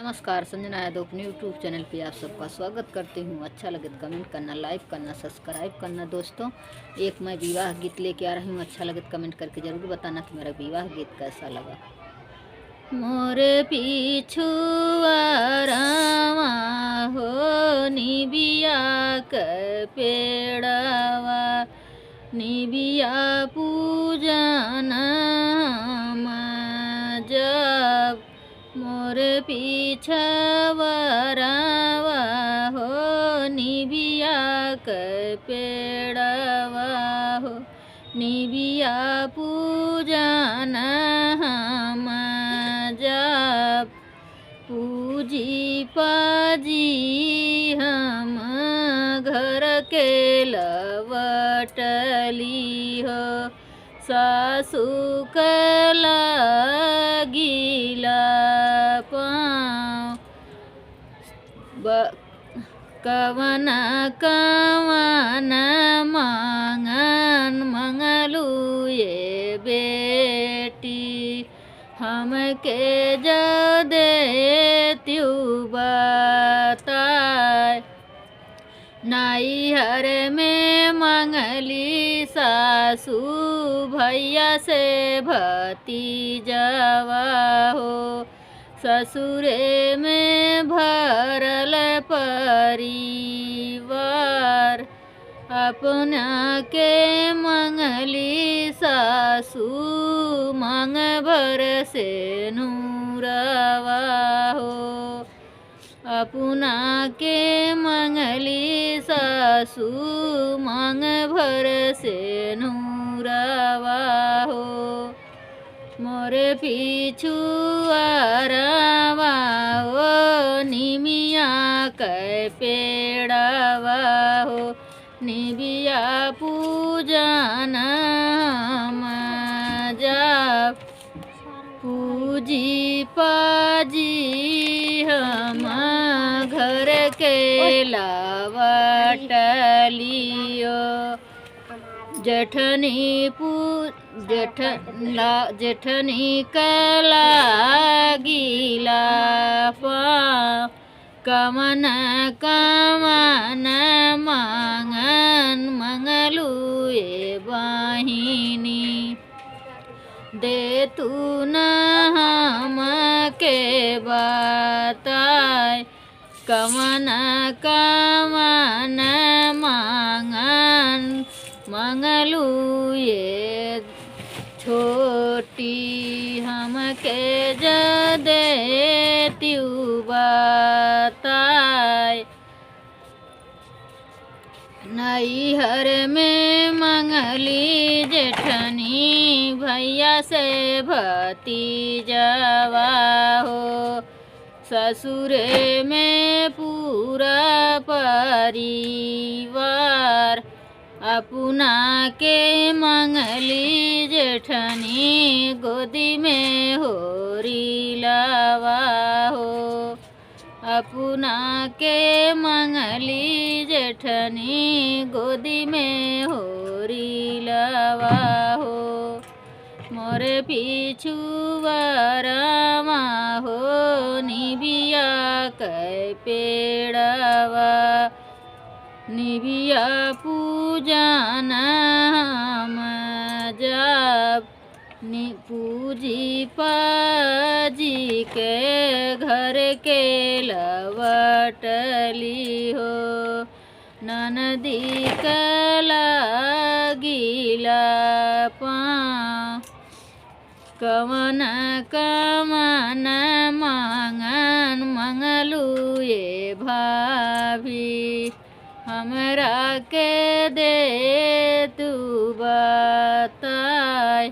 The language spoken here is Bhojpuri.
नमस्कार, संजना यादव अपने यूट्यूब चैनल पे आप सबका स्वागत करती हूँ। अच्छा लगे तो कमेंट करना, लाइक करना, सब्सक्राइब करना। दोस्तों, एक मैं विवाह गीत लेके आ रही हूँ। अच्छा लगे तो कमेंट करके ज़रूर बताना कि मेरा विवाह गीत कैसा लगा। मोरे पीछुआ रामा हो निबिया के पेड़वा, निबिया पूजन जब मोरे पीछवरवा हो निबिया के पेड़वा हो, निबिया पूजन हम जब पूजी पाजी हम घर के लवटली हो, सासू के लगिला पाँव कवन कवन मांगन मंगलू ये बेटी, हमके जो दे त्यू बताए। नैहर में मंगली सासू भैया से भतीजवा हो, ससुरे में भरल परिवार। अपना के मंगली सासू मांग भर से नूरवा हो, अपना के मंगली सासू मांग भर से नूरवा हो। मोरे पीछुआरवा हो निमिया के पेड़वा हो, निबिया पूजन जब पूजी पाजी हम घर के लावटलियो, जेठनी कला गीला पाँव कमन कमन मांगन मंगलू ये बहिनी, दे तू न हम के बताए। कमन कमन मांगन मंगलू ये छोटी, हमके जो दे त्यू बताए। नैहर में मंगली जेठनी भैया से भतीजवा हो, ससुरे में पूरा परिवार। अपना के मंगली जेठनी गोदी में होरी लावा हो, अपना के मंगली जेठनी गोदी में होरी लावा हो। मोरे पीछुआरवा हो निबिया के पेड़वा, निबिया पूजन हम जब पूजी पाजी के घर के लवटली हो, ननदी कला गीला पाँव कवन कवन मांगन मंगलू ये भाभी, हमरा के दे तू बताए।